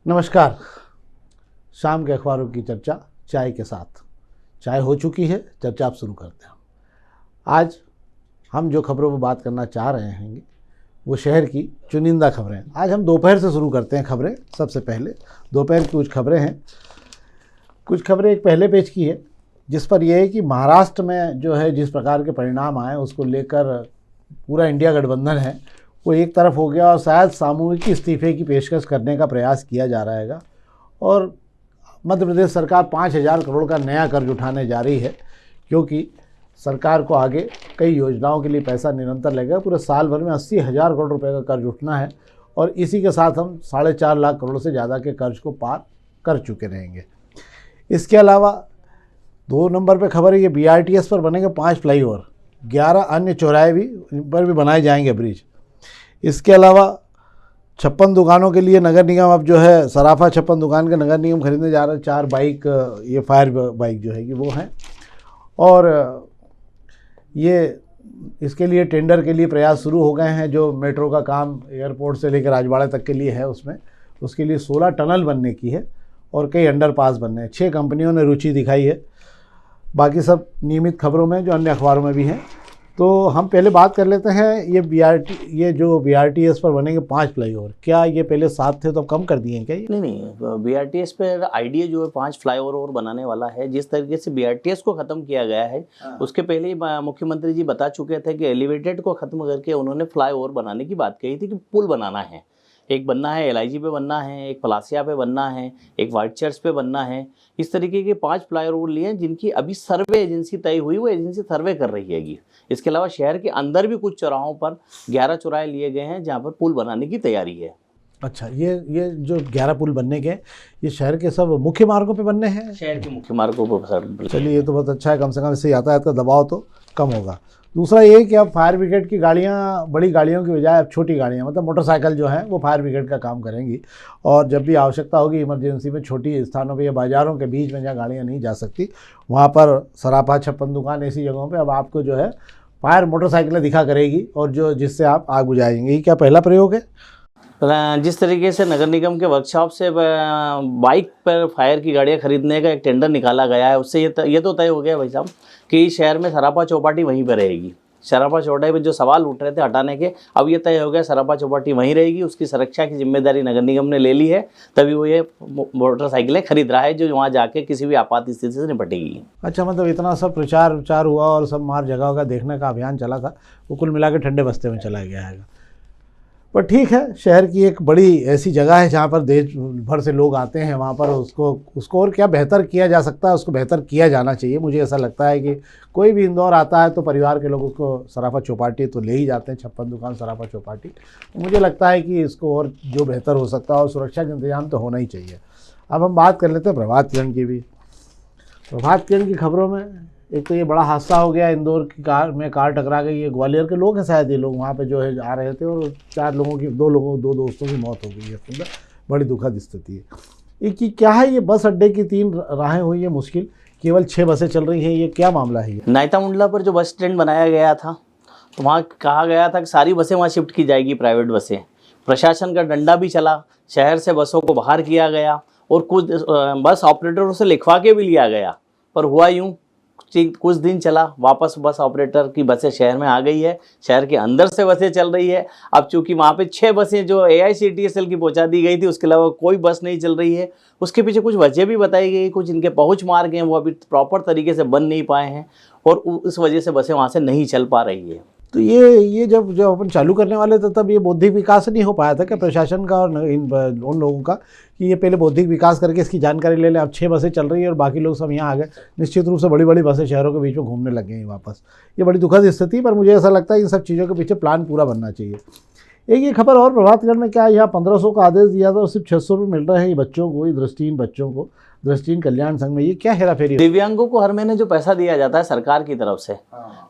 नमस्कार। शाम के अखबारों की चर्चा चाय के साथ। चाय हो चुकी है, चर्चा आप शुरू करते हैं। आज हम जो खबरों पर बात करना चाह रहे हैं वो शहर की चुनिंदा खबरें। आज हम दोपहर से शुरू करते हैं खबरें। सबसे पहले दोपहर की कुछ खबरें हैं। कुछ खबरें एक पहले पेज की है जिस पर यह है कि महाराष्ट्र में जो है जिस प्रकार के परिणाम आए उसको लेकर पूरा इंडिया गठबंधन है वो एक तरफ हो गया और शायद सामूहिक इस्तीफे की पेशकश करने का प्रयास किया जा रहा है। और मध्य प्रदेश सरकार 5,000 करोड़ का नया कर्ज उठाने जा रही है क्योंकि सरकार को आगे कई योजनाओं के लिए पैसा निरंतर लगेगा। पूरे साल भर में 80,000 करोड़ रुपए का कर्ज उठना है और इसी के साथ हम 4.5 लाख करोड़ से ज़्यादा के कर्ज को पार कर चुके रहेंगे। इसके अलावा 2 नंबर पे खबर है कि BRTS पर बनेंगे 5 फ्लाईओवर, 11 अन्य चौराहे पर भी बनाए जाएंगे ब्रिज। इसके अलावा 56 दुकानों के लिए नगर निगम अब जो है सराफा 56 दुकान के नगर निगम खरीदने जा रहा है। 4 बाइक, ये फायर बाइक जो है कि वो हैं और ये इसके लिए टेंडर के लिए प्रयास शुरू हो गए हैं। जो मेट्रो का काम एयरपोर्ट से लेकर राजवाड़ा तक के लिए है उसके लिए 16 टनल बनने की है और कई अंडरपास बनने हैं। 6 कंपनियों ने रुचि दिखाई है। बाकी सब नियमित खबरों में जो अन्य अखबारों में भी हैं। तो हम पहले बात कर लेते हैं ये जो BRTS पर बनेंगे 5 फ्लाईओवर, क्या ये पहले 7 थे तो अब कम कर दिए हैं क्या ये? नहीं, BRTS पर आइडिया जो है 5 फ्लाईओवर और बनाने वाला है। जिस तरीके से BRTS को ख़त्म किया गया है उसके पहले ही मुख्यमंत्री जी बता चुके थे कि एलिवेटेड को ख़त्म करके उन्होंने फ्लाईओवर बनाने की बात कही थी कि पुल बनाना है। एक बनना है LIG पे बनना है, एक पलासिया पे बनना है, एक व्हाइट चर्च पे बनना है। इस तरीके के 5 फ्लाईओवर लिए हैं जिनकी अभी सर्वे एजेंसी तय हुई, वो एजेंसी सर्वे कर रही है। इसके अलावा शहर के अंदर भी कुछ चौराहों पर 11 चौराहे लिए गए हैं जहाँ पर पुल बनाने की तैयारी है। अच्छा, ये जो 11 पुल बनने के ये शहर के सब मुख्य मार्गों पे बनने हैं? शहर के मुख्य मार्गों पर। चलिए, ये तो बहुत अच्छा है, कम से कम इससे यातायात का दबाव तो कम होगा। दूसरा ये कि अब फायर ब्रिगेड की गाड़ियाँ बड़ी गाड़ियों की बजाय अब छोटी गाड़ियाँ मतलब मोटरसाइकिल जो हैं वो फायर ब्रिगेड का काम करेंगी और जब भी आवश्यकता होगी इमरजेंसी में छोटी स्थानों पे या बाज़ारों के बीच में जहाँ गाड़ियाँ नहीं जा सकती वहाँ पर सराफा 56 दुकान ऐसी जगहों पे अब आपको जो है फायर मोटरसाइकिलें दिखा करेगी और जिससे आप आग बुझाएंगे। ये क्या पहला प्रयोग है? जिस तरीके से नगर निगम के वर्कशॉप से बाइक पर फायर की गाड़ियां खरीदने का एक टेंडर निकाला गया है, उससे ये तो तय हो गया भाई साहब कि शहर में सराफा चौपाटी वहीं पर रहेगी। सराफा चौपाटी पर जो सवाल उठ रहे थे हटाने के, अब ये तय हो गया सराफा चौपाटी वहीं रहेगी। उसकी सुरक्षा की जिम्मेदारी नगर निगम ने ले ली है, तभी वो ये मोटरसाइकिलें खरीद रहा है जो वहाँ जाके किसी भी आपात स्थिति से निपटेगी। अच्छा, मतलब इतना सब प्रचार हुआ और सब मार जगह का देखने का अभियान चला था, वो कुल मिला के ठंडे बस्ते में चला गया है। पर ठीक है, शहर की एक बड़ी ऐसी जगह है जहाँ पर देश भर से लोग आते हैं, वहाँ पर उसको और क्या बेहतर किया जा सकता है, उसको बेहतर किया जाना चाहिए। मुझे ऐसा लगता है कि कोई भी इंदौर आता है तो परिवार के लोग उसको सराफा चौपाटी तो ले ही जाते हैं, 56 दुकान सराफा चौपाटी। मुझे लगता है कि इसको और जो बेहतर हो सकता है और सुरक्षा के इंतजाम तो होना ही चाहिए। अब हम बात कर लेते हैं प्रभात किरण की भी। प्रभात किरण की खबरों में एक तो ये बड़ा हादसा हो गया, इंदौर की कार टकरा गई। ये ग्वालियर के लोग हैं शायद, ये लोग वहाँ पे जो है आ रहे थे और 2 दोस्तों की मौत हो गई है। बड़ी दुखद स्थिति है। ये क्या है, ये बस अड्डे की 3 राहें हुई है मुश्किल, केवल 6 बसें चल रही हैं। ये क्या मामला है? नायता मुंडला पर जो बस स्टैंड बनाया गया था तो वहाँ कहा गया था कि सारी बसें वहाँ शिफ्ट की जाएगी, प्राइवेट बसें। प्रशासन का डंडा भी चला, शहर से बसों को बाहर किया गया और कुछ बस ऑपरेटरों से लिखवा के भी लिया गया। पर हुआ यूँ, कुछ दिन चला, वापस बस ऑपरेटर की बसें शहर में आ गई है, शहर के अंदर से बसें चल रही है। अब चूंकि वहाँ पे 6 बसें जो AICTSL की पहुँचा दी गई थी, उसके अलावा कोई बस नहीं चल रही है। उसके पीछे कुछ वजह भी बताई गई, कुछ इनके पहुँच मार्ग हैं वो अभी प्रॉपर तरीके से बन नहीं पाए हैं और उस वजह से बसें वहाँ से नहीं चल पा रही है। तो ये जब अपन चालू करने वाले थे तब ये बौद्धिक विकास नहीं हो पाया था क्या प्रशासन का और उन लोगों का कि ये पहले बौद्धिक विकास करके इसकी जानकारी ले लें? अब 6 बसें चल रही है और बाकी लोग सब यहाँ आ गए। निश्चित रूप से बड़ी बड़ी बसें शहरों के बीच में घूमने लग गई हैं वापस। ये बड़ी दुखद स्थिति, पर मुझे ऐसा लगता है इन सब चीज़ों के पीछे प्लान पूरा बनना चाहिए। एक ये खबर और प्रभात किरण में क्या, यहाँ 1500 का आदेश दिया था और सिर्फ 600 रुपये मिल रहे हैं ये बच्चों को, दृष्टिहीन बच्चों को, दृष्टिहीन कल्याण संघ में। ये क्या हेराफेरी? दिव्यांगों को हर महीने जो पैसा दिया जाता है सरकार की तरफ से,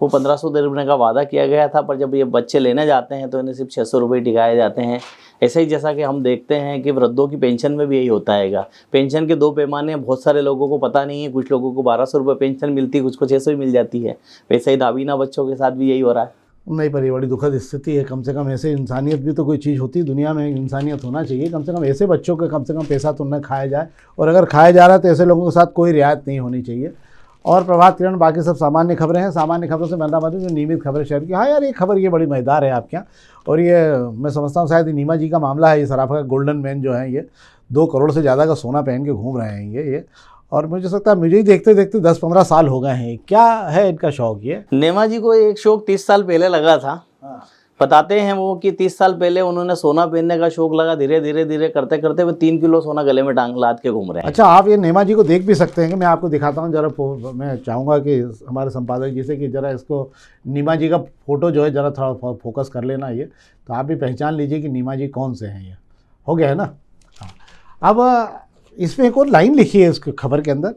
वो 1500 देने का वादा किया गया था, पर जब ये बच्चे लेने जाते हैं तो इन्हें सिर्फ 600 रुपये टिकाए जाते हैं। ऐसे ही जैसा कि हम देखते हैं कि वृद्धों की पेंशन में भी यही होता है। पेंशन के 2 पैमाने बहुत सारे लोगों को पता नहीं है। कुछ लोगों को 1200 रुपये पेंशन मिलती है, कुछ को 600 ही मिल जाती है। वैसे ही नाबीना बच्चों के साथ भी यही हो रहा है। नहीं, पर ये बड़ी दुखद स्थिति है। कम से कम ऐसे इंसानियत भी तो कोई चीज़ होती है दुनिया में, इंसानियत होना चाहिए। कम से कम ऐसे बच्चों का कम से कम पैसा तो न खाया जाए, और अगर खाया जा रहा है तो ऐसे लोगों के साथ कोई रियायत नहीं होनी चाहिए। और प्रभात किरण बाकी सब सामान्य खबरें हैं। सामान्य खबरों से बनना जो नियमित खबरें शहर की। हाँ यार, ये खबर ये बड़ी मज़ेदार है आपके यहाँ, और ये मैं समझता हूँ शायद नीमा जी का मामला है। ये सराफा का गोल्डन मैन जो है, ये 2 करोड़ से ज़्यादा का सोना पहन के घूम रहे हैं ये। और मुझे लगता है मुझे ही देखते देखते 10-15 साल हो गए हैं। क्या है इनका शौक? ये नेमा जी को एक शौक 30 साल पहले लगा था। बताते हैं वो कि 30 साल पहले उन्होंने सोना पहनने का शौक लगा, धीरे धीरे करते करते वो 3 किलो सोना गले में टांग लाद के घूम रहे हैं। अच्छा, आप ये नेमा जी को देख भी सकते हैं कि मैं आपको दिखाता हूँ जरा। मैं चाहूँगा कि हमारे संपादक जी से कि जरा इसको नीमा जी का फोटो जो है जरा थोड़ा फोकस कर लेना ये, तो आप भी पहचान लीजिए कि नीमा जी कौन से हैं। ये हो गया है ना। हाँ, अब इसमें एक और लाइन लिखी है इस खबर के अंदर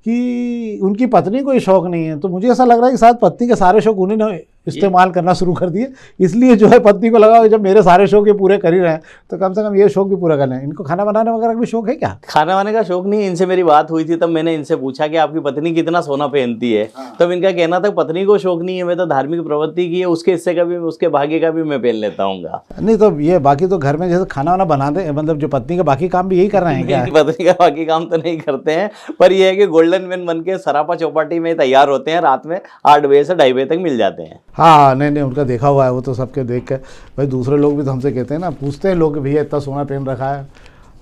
कि उनकी पत्नी को ये शौक नहीं है। तो मुझे ऐसा लग रहा है कि शायद पत्नी के सारे शौक उन्होंने इस्तेमाल करना शुरू कर दिए, इसलिए जो है पत्नी को लगा कि जब मेरे सारे शौक ये पूरे कर ही रहे हैं तो कम से कम ये शौक भी पूरा कर लें। इनको खाना बनाने वगैरह का भी शौक है क्या? खाना बनाने का शौक नहीं। इनसे मेरी बात हुई थी, तब मैंने इनसे पूछा कि आपकी पत्नी कितना सोना पहनती है। तब इनका कहना था पत्नी को शौक नहीं है, मैं तो धार्मिक प्रवृत्ति की है, उसके हिस्से का भी, उसके भाग्य का भी मैं पहन लेता हूँ। नहीं तो ये बाकी तो घर में जैसे खाना वाना बनाते, मतलब जो पत्नी का बाकी काम भी यही कर रहे हैं क्या? पत्नी का बाकी काम तो नहीं करते हैं, पर यह है कि गोल्डन मैन बन के सरापा चौपाटी में तैयार होते हैं, रात में 8 बजे से 2:30 बजे तक मिल जाते हैं। हाँ, नहीं, उनका देखा हुआ है वो तो, सबके देख के भाई दूसरे लोग भी तो हमसे कहते हैं ना, पूछते हैं लोग भैया इतना सोना पहन रखा है।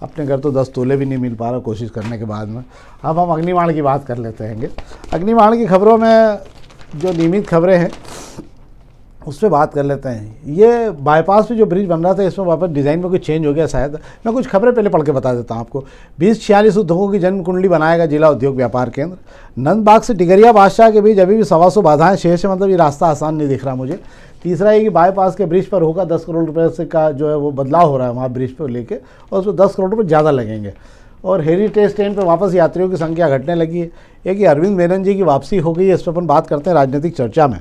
अपने घर तो 10 तोले भी नहीं मिल पा रहा कोशिश करने के बाद में। अब हम अग्निबाण की बात कर लेते हैं। अग्निबाण की खबरों में जो नियमित खबरें हैं उस पर बात कर लेते हैं। ये बाईपास पे जो ब्रिज बन रहा था, इसमें वापस डिज़ाइन में कुछ चेंज हो गया शायद। मैं कुछ खबरें पहले पढ़ के बता देता हूँ आपको। 2046 उद्योगों की जन्म कुंडली बनाएगा जिला उद्योग व्यापार केंद्र। नंदबाग से टिकरिया बादशाह के बीच अभी भी 125 बाधाएं शेष है, मतलब ये रास्ता आसान नहीं दिख रहा मुझे। तीसरा है कि बाईपास के ब्रिज पर होगा 10 करोड़ रुपये से का जो है वो बदलाव हो रहा है वहाँ ब्रिज पर लेके, और उसमें 10 करोड़ रुपये ज़्यादा लगेंगे। और हेरिटेज ट्रेन पर वापस यात्रियों की संख्या घटने लगी है। एक कि अरविंद मेनन जी की वापसी हो गई है, इस पर अपन बात करते हैं राजनीतिक चर्चा में।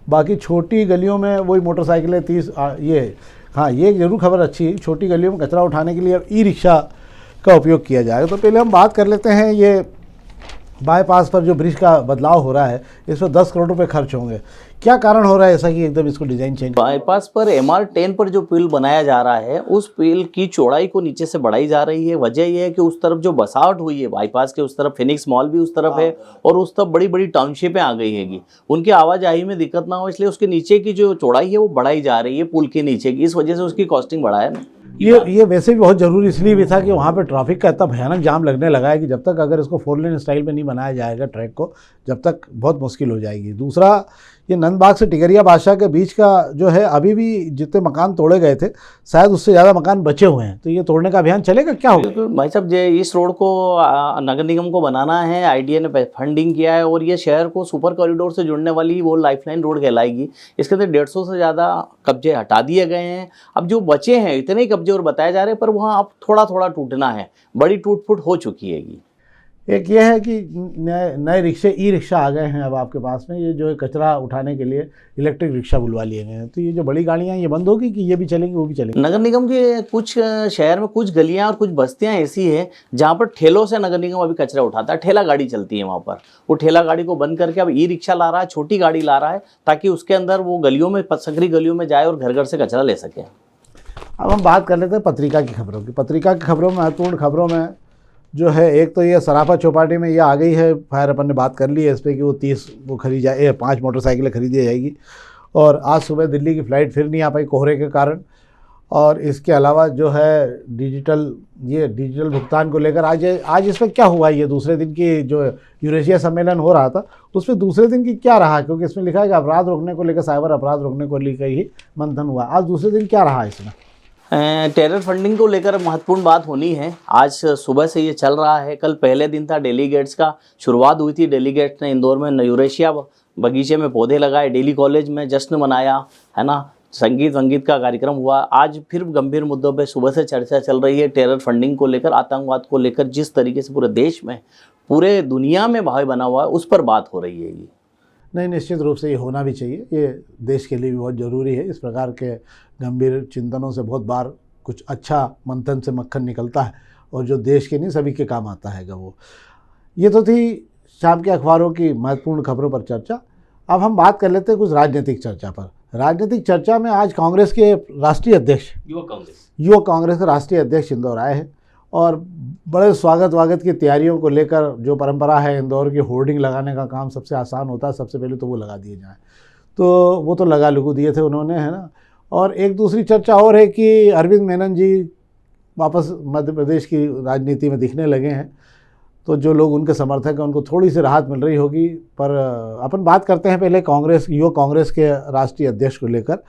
बाकी छोटी गलियों में वही मोटरसाइकिलें 30 ये, हाँ ये जरूर खबर अच्छी है, छोटी गलियों में कचरा उठाने के लिए अब ई-रिक्शा का उपयोग किया जाएगा। तो पहले हम बात कर लेते हैं ये बाईपास पर जो ब्रिज का बदलाव हो रहा है, इस पर 10 करोड़ रुपए खर्च होंगे। क्या कारण हो रहा है ऐसा कि एकदम इसको डिज़ाइन चेंज? बाईपास पर MR10 पर जो पुल बनाया जा रहा है, उस पुल की चौड़ाई को नीचे से बढ़ाई जा रही है। वजह यह है कि उस तरफ जो बसावट हुई है, बाईपास के उस तरफ फिनिक्स मॉल भी उस तरफ है, और उस तरफ बड़ी बड़ी टाउनशिपें आ गई हैगी। उनकी आवाजाही में दिक्कत ना हो इसलिए उसके नीचे की जो चौड़ाई है वो बढ़ाई जा रही है पुल के नीचे की, इस वजह से उसकी कॉस्टिंग बढ़ा है ना। ये वैसे भी बहुत ज़रूरी इसलिए भी था कि वहाँ पे ट्रैफिक का इतना भयानक जाम लगने लगा है कि जब तक अगर इसको 4 लेन स्टाइल में नहीं बनाया जाएगा ट्रैक को, जब तक बहुत मुश्किल हो जाएगी। दूसरा, ये नंदबाग से टिकरिया बादशाह के बीच का जो है, अभी भी जितने मकान तोड़े गए थे शायद उससे ज़्यादा मकान बचे हुए हैं। तो ये तोड़ने का अभियान चलेगा, क्या होगा? बिल्कुल भाई साहब, इस रोड को नगर निगम को बनाना है, IDA ने फंडिंग किया है, और ये शहर को सुपर कॉरिडोर से जुड़ने वाली वो लाइफलाइन रोड कहलाएगी। इसके अंदर 150 से ज़्यादा कब्जे हटा दिए गए हैं। अब जो बचे हैं इतने ही कब्जे और बताए जा रहे हैं, पर वहाँ अब थोड़ा थोड़ा टूटना है, बड़ी टूट फूट हो चुकी है। एक ये है कि नए रिक्शे ई-रिक्शा आ गए हैं अब आपके पास में। ये जो है कचरा उठाने के लिए इलेक्ट्रिक रिक्शा बुलवा लिए गए हैं। तो ये जो बड़ी गाड़ियाँ ये बंद होगी कि ये भी चलेंगी, वो भी चलेंगी? नगर निगम के कुछ शहर में कुछ गलियां और कुछ बस्तियां ऐसी है जहां पर ठेलों से नगर निगम अभी कचरा उठाता है। ठेला गाड़ी चलती है वहां पर, वो ठेला गाड़ी को बंद करके अब ई-रिक्शा ला रहा है, छोटी गाड़ी ला रहा है, ताकि उसके अंदर वो गलियों में, संकरी गलियों में जाए और घर घर से कचरा ले सके। अब हम बात कर लेते हैं पत्रिका की खबरों की। पत्रिका की खबरों में, महत्वपूर्ण खबरों में जो है, एक तो ये सराफा चौपाटी में ये आ गई है फायर, अपन ने बात कर ली है इस पर कि वो 30 वो खरीद जाए, 5 मोटरसाइकिलें खरीदी जाएगी। और आज सुबह दिल्ली की फ़्लाइट फिर नहीं आ पाई कोहरे के कारण। और इसके अलावा जो है डिजिटल भुगतान को लेकर आज इसमें क्या हुआ, ये दूसरे दिन की जो यूरेशिया सम्मेलन हो रहा था उस पर दूसरे दिन की क्या रहा? क्योंकि इसमें लिखा है कि अपराध रोकने को लेकर, साइबर अपराध रोकने को लेकर ही मंथन हुआ। आज दूसरे दिन क्या रहा इसमें? टेरर फंडिंग को लेकर महत्वपूर्ण बात होनी है। आज सुबह से ये चल रहा है। कल पहले दिन था, डेलीगेट्स का शुरुआत हुई थी। डेलीगेट्स ने इंदौर में यूरेशिया बगीचे में पौधे लगाए, डेली कॉलेज में जश्न मनाया, है ना, संगीत का कार्यक्रम हुआ। आज फिर गंभीर मुद्दों पे सुबह से चर्चा चल रही है। टेरर फंडिंग को लेकर, आतंकवाद को लेकर, जिस तरीके से पूरे देश में, पूरे दुनिया में भाई बना हुआ है, उस पर बात हो रही है। ये नहीं, निश्चित रूप से ये होना भी चाहिए, ये देश के लिए भी बहुत ज़रूरी है। इस प्रकार के गंभीर चिंतनों से बहुत बार कुछ अच्छा मंथन से मक्खन निकलता है, और जो देश के नहीं सभी के काम आता है वो। ये तो थी शाम के अखबारों की महत्वपूर्ण खबरों पर चर्चा। अब हम बात कर लेते हैं कुछ राजनीतिक चर्चा पर। राजनीतिक चर्चा में आज कांग्रेस के राष्ट्रीय अध्यक्ष, युवा कांग्रेस के राष्ट्रीय अध्यक्ष इंदौर आए हैं और बड़े स्वागत की तैयारियों को लेकर, जो परंपरा है इंदौर की होर्डिंग लगाने का काम सबसे आसान होता है, सबसे पहले तो वो लगा दिए जाएँ, तो वो तो लगा लगू दिए थे उन्होंने, है ना। और एक दूसरी चर्चा और है कि अरविंद मेनन जी वापस मध्य प्रदेश की राजनीति में दिखने लगे हैं, तो जो लोग उनके समर्थक हैं उनको थोड़ी सी राहत मिल रही होगी। पर अपन बात करते हैं पहले कांग्रेस, युवा कांग्रेस के राष्ट्रीय अध्यक्ष को लेकर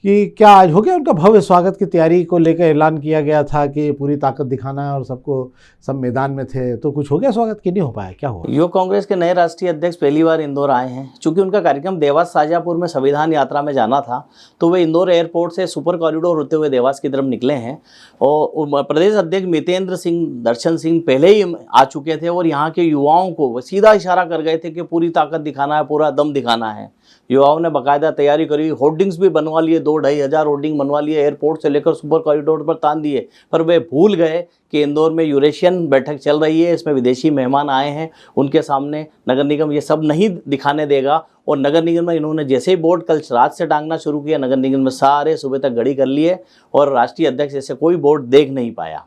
कि क्या आज हो गया उनका भव्य स्वागत की तैयारी को लेकर ऐलान किया गया था कि पूरी ताकत दिखाना है और सब मैदान में थे, तो कुछ हो गया स्वागत कि नहीं हो पाया, क्या हुआ? युवा कांग्रेस के नए राष्ट्रीय अध्यक्ष पहली बार इंदौर आए हैं। चूंकि उनका कार्यक्रम देवास शाजापुर में संविधान यात्रा में जाना था, तो वे इंदौर एयरपोर्ट से सुपर कॉरिडोर होते हुए देवास की तरफ निकले हैं। और प्रदेश अध्यक्ष मितेंद्र सिंह, दर्शन सिंह पहले ही आ चुके थे और यहाँ के युवाओं को सीधा इशारा कर गए थे कि पूरी ताकत दिखाना है, पूरा दम दिखाना है। युवाओं ने बाकायदा तैयारी करी, होर्डिंग्स भी बनवा लिए, 2-2.5 हज़ार होर्डिंग बनवा लिए, एयरपोर्ट से लेकर सुपर कॉरिडोर पर तान दिए। पर वे भूल गए कि इंदौर में यूरेशियन बैठक चल रही है, इसमें विदेशी मेहमान आए हैं, उनके सामने नगर निगम ये सब नहीं दिखाने देगा। और नगर निगम में इन्होंने जैसे ही बोर्ड कल रात से टांगना शुरू किया, नगर निगम में सारे सुबह तक घड़ी कर लिए और राष्ट्रीय अध्यक्ष जैसे कोई बोर्ड देख नहीं पाया।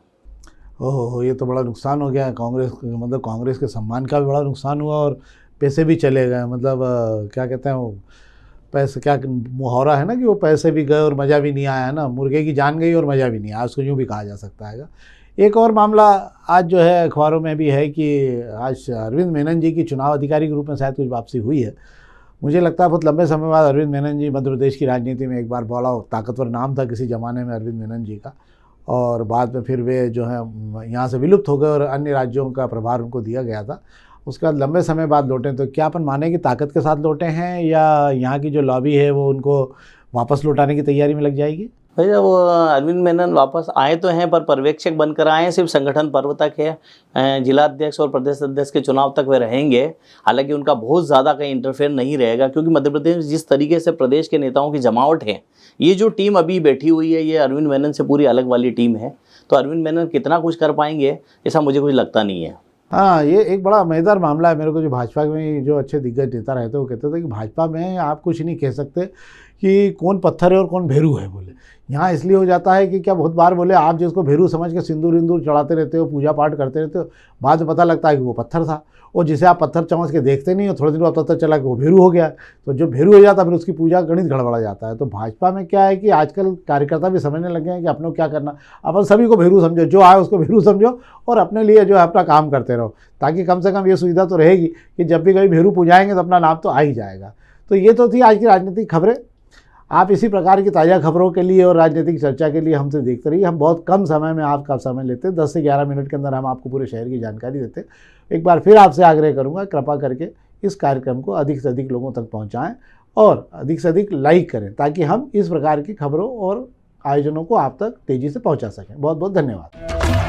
ओहो, ये तो बड़ा नुकसान हो गया कांग्रेस, मतलब कांग्रेस के सम्मान का भी बड़ा नुकसान हुआ और पैसे भी चले गए। मतलब क्या कहते हैं वो पैसे, क्या मुहावरा है ना कि वो पैसे भी गए और मज़ा भी नहीं आया, है ना। मुर्गे की जान गई और मज़ा भी नहीं आया, उसको यूँ भी कहा जा सकता है। एक और मामला आज जो है अखबारों में भी है कि आज अरविंद मेनन जी की चुनाव अधिकारी के रूप में शायद कुछ वापसी हुई है। मुझे लगता है बहुत लंबे समय बाद अरविंद मेनन जी मध्य प्रदेश की राजनीति में एक बार बड़ा ताकतवर नाम था किसी ज़माने में अरविंद मेनन जी का, और बाद में फिर वे जो है यहाँ से विलुप्त हो गए और अन्य राज्यों का प्रभार उनको दिया गया था। उसके बाद लंबे समय बाद लौटे, तो क्या अपन माने कि ताकत के साथ लौटे हैं या यहाँ की जो लॉबी है वो उनको वापस लौटाने की तैयारी में लग जाएगी? भैया वो अरविंद मेनन वापस आए तो हैं, पर पर्यवेक्षक बनकर आए हैं, सिर्फ संगठन पर्व तक है। जिला अध्यक्ष और प्रदेश अध्यक्ष के चुनाव तक वे रहेंगे। हालांकि उनका बहुत ज़्यादा कहीं इंटरफेयर नहीं रहेगा, क्योंकि मध्य प्रदेश जिस तरीके से प्रदेश के नेताओं की जमावट है, ये जो टीम अभी बैठी हुई है ये अरविंद मेनन से पूरी अलग वाली टीम है। तो अरविंद मेनन कितना कुछ कर पाएंगे ऐसा मुझे कुछ लगता नहीं है। हाँ, ये एक बड़ा मज़ेदार मामला है। मेरे को जो भाजपा में जो अच्छे दिग्गज नेता रहते हैं वो कहते थे कि भाजपा में आप कुछ नहीं कह सकते कि कौन पत्थर है और कौन भेरू है। बोले यहाँ इसलिए हो जाता है कि क्या बहुत बार बोले आप जिसको भेरू समझ के सिंदूर इंदूर चढ़ाते रहते हो, पूजा पाठ करते रहते हो, बाद में पता लगता है कि वो पत्थर था, और जिसे आप पत्थर समझ के देखते नहीं हो, थोड़े दिन बाद पता चला कि वो भेरू हो गया। तो जो भेरू हो जाता है फिर उसकी पूजा गणित गड़बड़ा जाता है। तो भाजपा में क्या है कि आजकल कार्यकर्ता भी समझने लगे हैं कि अपनों क्या करना, अपन सभी को भेरू समझो, जो आए उसको भेरू समझो और अपने लिए जो है अपना काम करते रहो, ताकि कम से कम ये सुविधा तो रहेगी कि जब भी कभी भेरू पूजाएंगे तो अपना नाम तो आ ही जाएगा। तो ये तो थी आज की राजनीतिक खबरें। आप इसी प्रकार की ताज़ा खबरों के लिए और राजनीतिक चर्चा के लिए हमसे देखते रहिए। हम बहुत कम समय में आपका समय लेते हैं, 10 से 11 मिनट के अंदर हम आपको पूरे शहर की जानकारी देते हैं। एक बार फिर आपसे आग्रह करूंगा, कृपा करके इस कार्यक्रम को अधिक से अधिक लोगों तक पहुंचाएं और अधिक से अधिक लाइक करें, ताकि हम इस प्रकार की खबरों और आयोजनों को आप तक तेज़ी से पहुंचा सकें। बहुत बहुत धन्यवाद।